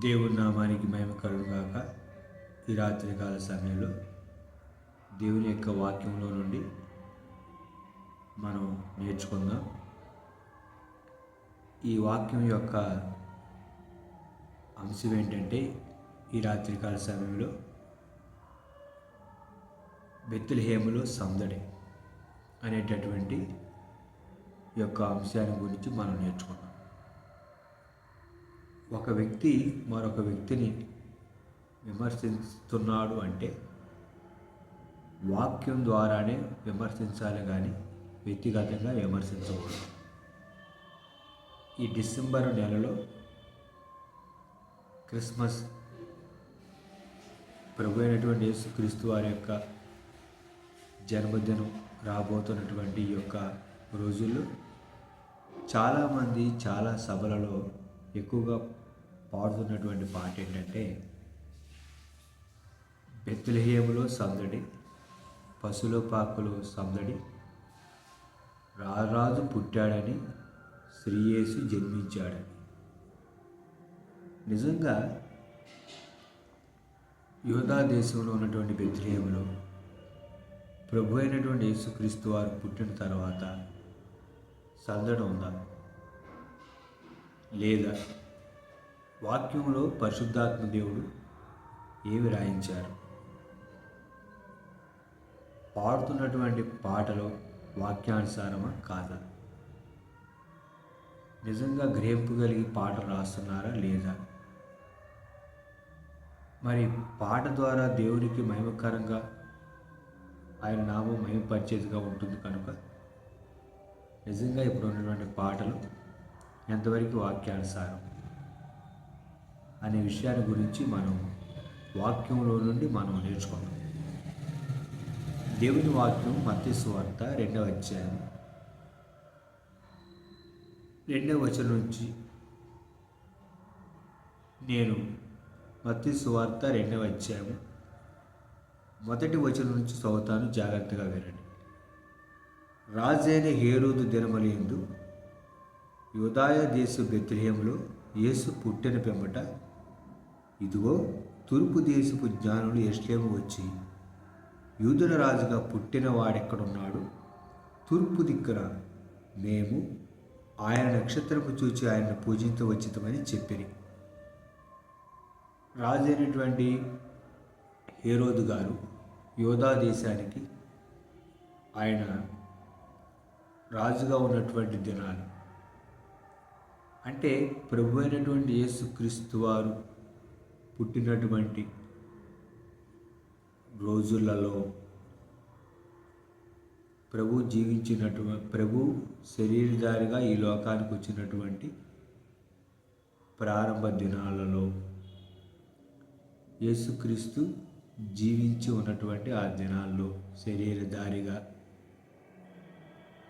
దేవుని నామానికి మహిమ కలుగుగాక. ఈ రాత్రికాల సమయంలో దేవుని యొక్క వాక్యంలో నుండి మనం నేర్చుకుందాం. ఈ వాక్యం యొక్క అంశం ఏంటంటే, ఈ రాత్రికాల సమయంలో బెత్లెహేములో సందడి అనేటటువంటి యొక్క అంశాన్ని గురించి మనం నేర్చుకుందాం. ఒక వ్యక్తి మరొక వ్యక్తిని విమర్శిస్తున్నాడు అంటే వాక్యం ద్వారానే విమర్శించాలి, కానీ వ్యక్తిగతంగా విమర్శించకూడదు. ఈ డిసెంబర్ నెలలో క్రిస్మస్ ప్రభు అయినటువంటి యేసుక్రీస్తు వారి యొక్క జన్మదినం రాబోతున్నటువంటి ఈ యొక్క రోజుల్లో చాలామంది చాలా సభలలో ఎక్కువగా పాడుతున్నటువంటి పాట ఏంటంటే, బెత్లెహేములో సందడి, పశుల పాకలో సందడి, రారాజు పుట్టాడని, శ్రీ యేసు జన్మించాడని. నిజంగా యూదా దేశంలో ఉన్నటువంటి బెత్లెహేములో ప్రభు అయినటువంటి యేసుక్రీస్తు వారు పుట్టిన తర్వాత సందడి ఉందా? లేదా? వాక్యంలో పరిశుద్ధాత్మ దేవుడు ఏమి రాయించారు? పాడుతున్నటువంటి పాటలు వాక్యానుసారమా కాదా? నిజంగా గ్రహింపు కలిగి పాటలు రాస్తున్నారా లేదా? మరి పాట ద్వారా దేవునికి మహిమకరంగా ఆయన నామం మహిమపరిచేదిగా ఉంటుంది కనుక నిజంగా ఇప్పుడు ఉన్నటువంటి పాటలు ఎంతవరకు వాక్యానుసారం అనే విషయాన్ని గురించి మనం వాక్యంలో నుండి మనం నేర్చుకున్నాం. దేవుని వాక్యం మత్తయి సువార్త 2వ అధ్యాయం 2వ వచనం నుంచి నేను మత్తయి సువార్త 2వ అధ్యాయం 1వ వచనం నుంచి చదువుతాను, జాగ్రత్తగా వినండి. రాజైన హేరోదు దినములందు యూదాయ దేశ బెత్లెహేములో యేసు పుట్టిన పిమ్మట, ఇదిగో తూర్పు దేశపు జ్ఞానులు యెరూషలేము వచ్చి, యూదుల రాజుగా పుట్టిన వాడెక్కడున్నాడు? తూర్పు దిక్కున మేము ఆయన నక్షత్రము చూచి ఆయన్ని పూజించవచ్చితమని చెప్పిరి. రాజు అయినటువంటి హేరోదు గారు యూదా దేశానికి ఆయన రాజుగా ఉన్నటువంటి దినాలు, అంటే ప్రభు అయినటువంటి యేసుక్రీస్తు వారు పుట్టినటువంటి రోజులలో ప్రభు శరీరధారిగా ఈ లోకానికి వచ్చినటువంటి ప్రారంభ దినాలలో యేసుక్రీస్తు జీవించి ఉన్నటువంటి ఆ దినాల్లో శరీరధారిగా,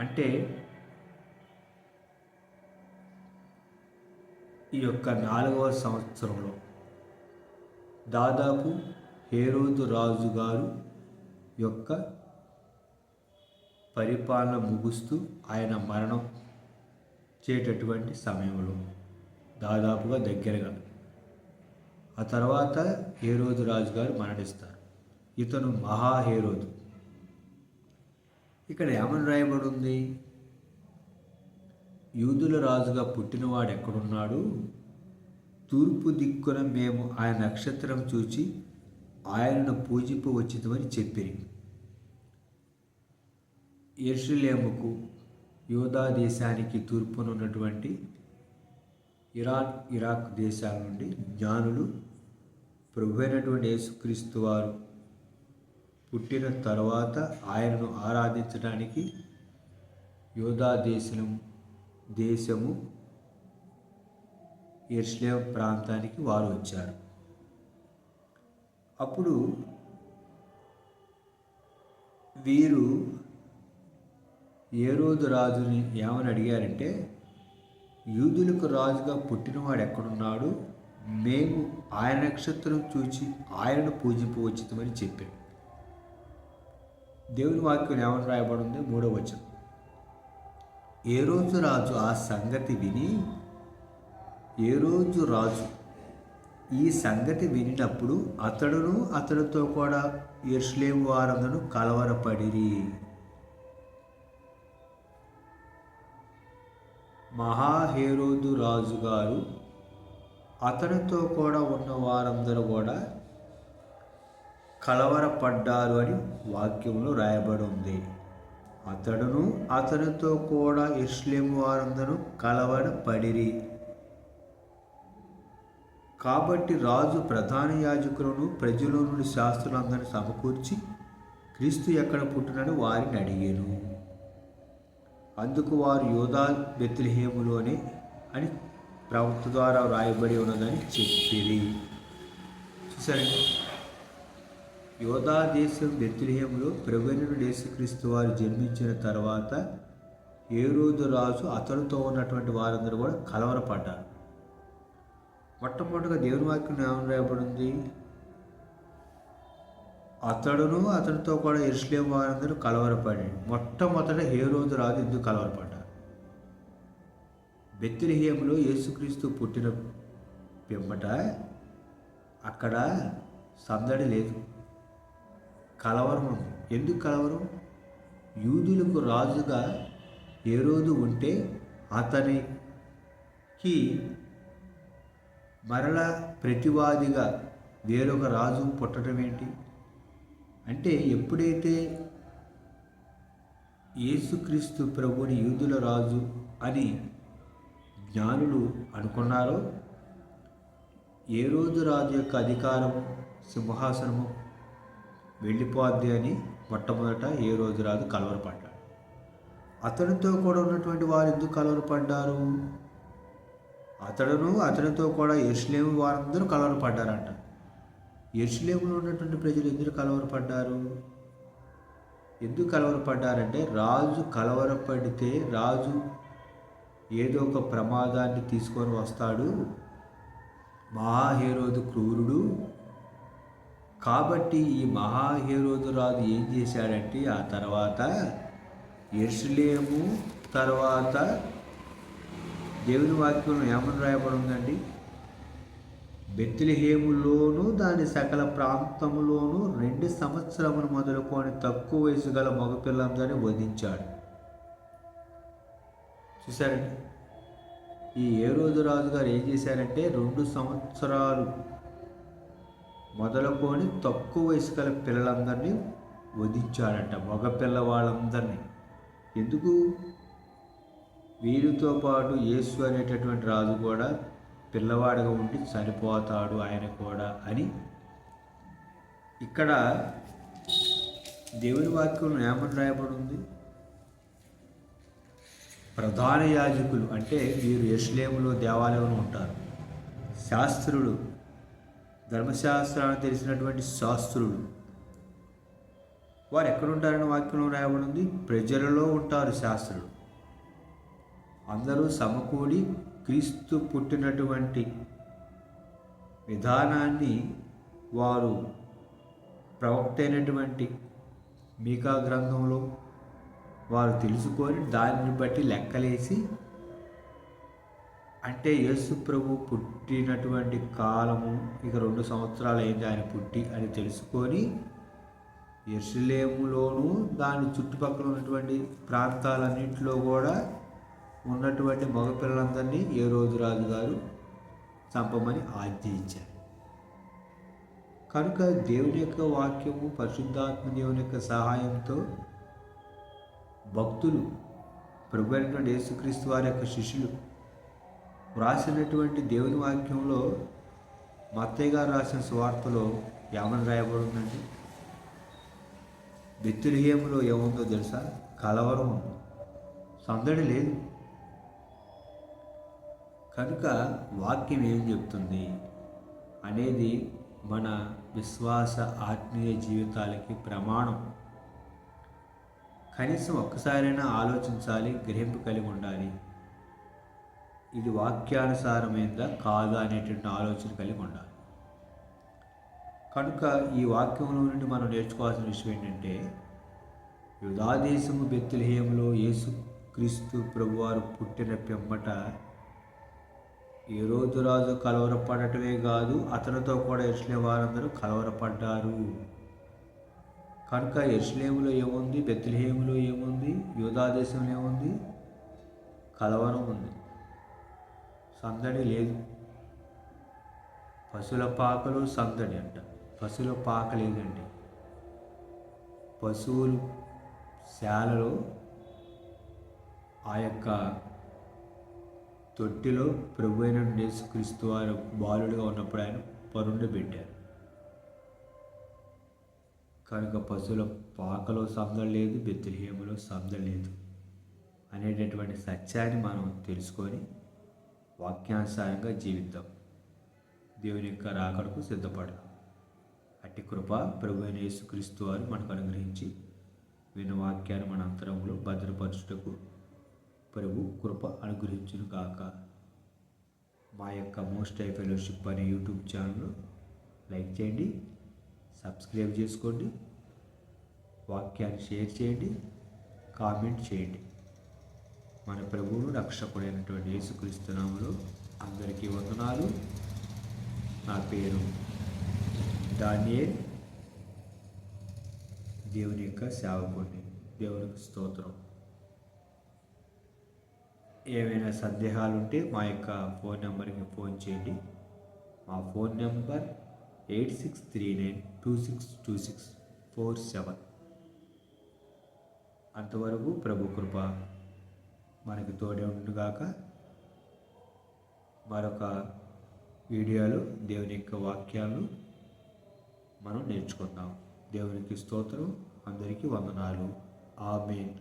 అంటే ఈ యొక్క 4వ సంవత్సరంలో దాదాపు హేరోదు రాజు గారు యొక్క పరిపాలన ముగుస్తూ ఆయన మరణం చేసేటటువంటి సమయంలో దాదాపుగా దగ్గరగా ఆ తర్వాత హేరోదు రాజు గారు మరణిస్తారు. ఇతను మహా హేరోదు. ఇక్కడ ఏమని రాయబడి ఉంది? యూదుల రాజుగా పుట్టినవాడు ఎక్కడున్నాడు? తూర్పు దిక్కున మేము ఆయన నక్షత్రం చూచి ఆయనను పూజింపవచ్చితమని చెప్పిరి. యెరూషలేముకు యూదా దేశానికి తూర్పున ఉన్నటువంటి ఇరాన్, ఇరాక్ దేశాల నుండి జ్ఞానులు ప్రభు అయినటువంటి యేసుక్రీస్తు వారు పుట్టిన తర్వాత ఆయనను ఆరాధించడానికి యూదా దేశము యెరూషలేము ప్రాంతానికి వారు వచ్చారు. అప్పుడు వీరు హేరోదు రాజుని ఏమని అడిగారంటే, యూదులకు రాజుగా పుట్టినవాడు ఎక్కడున్నాడు? మేము ఆయన నక్షత్రం చూచి ఆయనను పూజింపవచ్చితమని చెప్పారు. దేవుని వాక్యం ఏమని రాయబడి ఉంది? 3వ వచనం. హేరోదు రాజు ఆ సంగతి విని, హేరోదు రాజు ఈ సంగతి వినినప్పుడు అతడును అతడితో కూడా యెరూషలేము వారందరూ కలవరపడిరి. మహాహేరోదు రాజుగారు అతనితో కూడా ఉన్న వారందరూ కూడా కలవరపడ్డారు అని వాక్యంలో రాయబడి ఉంది. అతడును అతనితో కూడా యెరూషలేము వారందరూ కలవరపడిరి. కాబట్టి రాజు ప్రధాన యాజకులను ప్రజల నుండి శాస్త్రులందరినీ సమకూర్చి క్రీస్తు ఎక్కడ పుట్టినని వారిని అడిగాను. అందుకు వారు యూదా బెత్లెహేములోనే అని ప్రవక్త ద్వారా వ్రాయబడి ఉన్నదని చెప్పిరి. చూసారండి, యూదా దేశం బెత్లెహేములో ప్రభువైన యేసుక్రీస్తు వారు జన్మించిన తర్వాత హేరోదు రాజు అతనితో ఉన్నటువంటి వారందరూ కూడా కలవరపడ్డారు. మొట్టమొదటిగా దేవుని వాక్యం ఏమని రాయబడి ఉంది? అతడును అతనితో కూడా యెరూషలేము వారందరూ కలవరపడారు. మొట్టమొదట హేరోదు రాజు ఎందుకు కలవరపడ్డారు? బెత్లెహేములో యేసుక్రీస్తు పుట్టిన పిమ్మట అక్కడ సందడి లేదు, కలవరం ఉంది. ఎందుకు కలవరం? యూదులకు రాజుగా హేరోదు ఉంటే అతనికి మరలా ప్రతివాదిగా వేరొక రాజు పుట్టడం ఏంటి అంటే, ఎప్పుడైతే యేసుక్రీస్తు ప్రభుని యూదుల రాజు అని జ్ఞానులు అనుకున్నారో, హేరోదు రాజు యొక్క అధికారము సింహాసనము వెళ్ళిపోద్ది అని మొట్టమొదట హేరోదు రాజు కలవరపడ్డాడు. అతనితో కూడా ఉన్నటువంటి వారు ఎందుకు కలవరపడ్డారు? అతడును అతనితో కూడా యెరూషలేము వారందరూ కలవరపడ్డారంట. యెరూషలేములో ఉన్నటువంటి ప్రజలు ఎందుకు కలవరపడ్డారు? ఎందుకు కలవరపడ్డారంటే, రాజు కలవరపడితే రాజు ఏదో ఒక ప్రమాదాన్ని తీసుకొని వస్తాడు, మహాహేరోదు క్రూరుడు. కాబట్టి ఈ మహాహేరోదు రాజు ఏం చేశాడంటే, ఆ తర్వాత యెరూషలేము తర్వాత దేవుని వాక్యంలో ఏమని రాయబడి ఉందండి? బెత్లెహేములోను దాని సకల ప్రాంతములోను 2 సంవత్సరములు మొదలుకొని తక్కువ వయసు గల మగపిల్లందరినీ వధించాడు. చూసారండి, ఈ హేరోదు రాజు గారు ఏం చేశారంటే 2 సంవత్సరాలు మొదలుకొని తక్కువ వయసు గల పిల్లలందరినీ వధించాడంట, మగపిల్లవాళ్ళందరినీ. ఎందుకు? వీరితో పాటు యేసు అనేటటువంటి రాజు కూడా పిల్లవాడిగా ఉండి చనిపోతాడు ఆయన కూడా అని ఇక్కడ దేవుని వాక్యంలో ఏమని రాయబడి ఉంది? ప్రధాన యాజకులు అంటే వీరు యెరూషలేములో దేవాలయంలో ఉంటారు. శాస్త్రులు, ధర్మశాస్త్రాన్ని తెలిసినటువంటి శాస్త్రులు వారు ఎక్కడుంటారని వాక్యంలో రాయబడి ఉంది? ప్రజలలో ఉంటారు శాస్త్రులు. అందరూ సమకూడి క్రీస్తు పుట్టినటువంటి విధానాన్ని వారు ప్రవక్త అయినటువంటి మీకా గ్రంథంలో వారు తెలుసుకొని దానిని బట్టి లెక్కలేసి, అంటే యేసు ప్రభు పుట్టినటువంటి కాలము ఇక 2 సంవత్సరాలు అయింది ఆయన పుట్టి అని తెలుసుకొని యెరూషలేములోను దాని చుట్టుపక్కల ఉన్నటువంటి ప్రాంతాలన్నింటిలో కూడా ఉన్నటువంటి మగపిల్లలందరినీ హేరోదు రాజు గారు చంపమని ఆజ్ఞ ఇచ్చారు. కనుక దేవుని యొక్క వాక్యము, పరిశుద్ధాత్మ దేవుని యొక్క సహాయంతో భక్తులు, ప్రభువైన యేసుక్రీస్తు వారి యొక్క శిష్యులు వ్రాసినటువంటి దేవుని వాక్యంలో మత్తయి గారు రాసిన సువార్తలో ఏమని రాయబడి ఉందండి? బెత్లెహేములో ఏముందో తెలుసా? కలవరం ఉంది, సందడి లేదు. కనుక వాక్యం ఏం చెప్తుంది అనేది మన విశ్వాస ఆత్మీయ జీవితాలకి ప్రమాణం. కనీసం ఒక్కసారైనా ఆలోచించాలి, గ్రహింపు కలిగి ఉండాలి. ఇది వాక్యానుసారమైందా కాదా అనేటువంటి ఆలోచన కలిగి ఉండాలి. కనుక ఈ వాక్యంలో నుండి మనం నేర్చుకోవాల్సిన విషయం ఏంటంటే, యూదాదేశము బెత్లెహేములో యేసు క్రీస్తు ప్రభువారు పుట్టిన పిమ్మట ఈ రోజు రాజు కలవరపడటమే కాదు, అతనితో కూడా యెరూషలేము వారందరూ కలవరపడ్డారు. కనుక యెరూషలేములో ఏముంది, బెత్లెహేములో ఏముంది, యూదా దేశంలో ఏముంది? కలవరం ఉంది, సందడి లేదు. పశువుల పాకలు సందడి అంట. పశువుల పాక లేదండి. పశువులు శాలలో ఆ యొక్క తొట్టిలో ప్రభు అయిన యేసుక్రీస్తు వారు బాలుడిగా ఉన్నప్పుడు ఆయన పరుండబెట్టారు. కనుక పశువుల పాకలో సందడి లేదు, బెత్లెహేములో సందడి లేదు అనేటటువంటి సత్యాన్ని మనం తెలుసుకొని వాక్యానుసారంగా జీవిద్దాం. దేవుని యొక్క రాకడకు సిద్ధపడదాం. అట్టి కృప ప్రభు అయిన యేసుక్రీస్తు వారు మనకు అనుగ్రహించి విన్న వాక్యాన్ని మన అంతరంలో భద్రపరచుటకు ప్రభు కృప అనుగ్రహించును గాక. మా యొక్క మోస్ట్ హై ఫెలోషిప్ అనే యూట్యూబ్ ఛానల్ లైక్ చేయండి, సబ్స్క్రైబ్ చేసుకోండి, వాక్యాన్ని షేర్ చేయండి, కామెంట్ చేయండి. మన ప్రభువును రక్షకుడైనటువంటి యేసుక్రీస్తు నామములో అందరికీ వందనాలు. నా పేరు డానియేల్, దేవుని యొక్క సేవకుడిని. దేవునికి స్తోత్రం. ఏమైనా సందేహాలు ఉంటే మా యొక్క ఫోన్ నెంబర్కి ఫోన్ చేయండి. మా ఫోన్ నెంబర్ 8639262647. అంతవరకు ప్రభు కృప మనకి తోడే ఉండుగాక. మరొక వీడియోలో దేవుని యొక్క వాక్యాలను మనం నేర్చుకుందాం. దేవునికి స్తోత్రం. అందరికీ వందనాలు. ఆమేన్.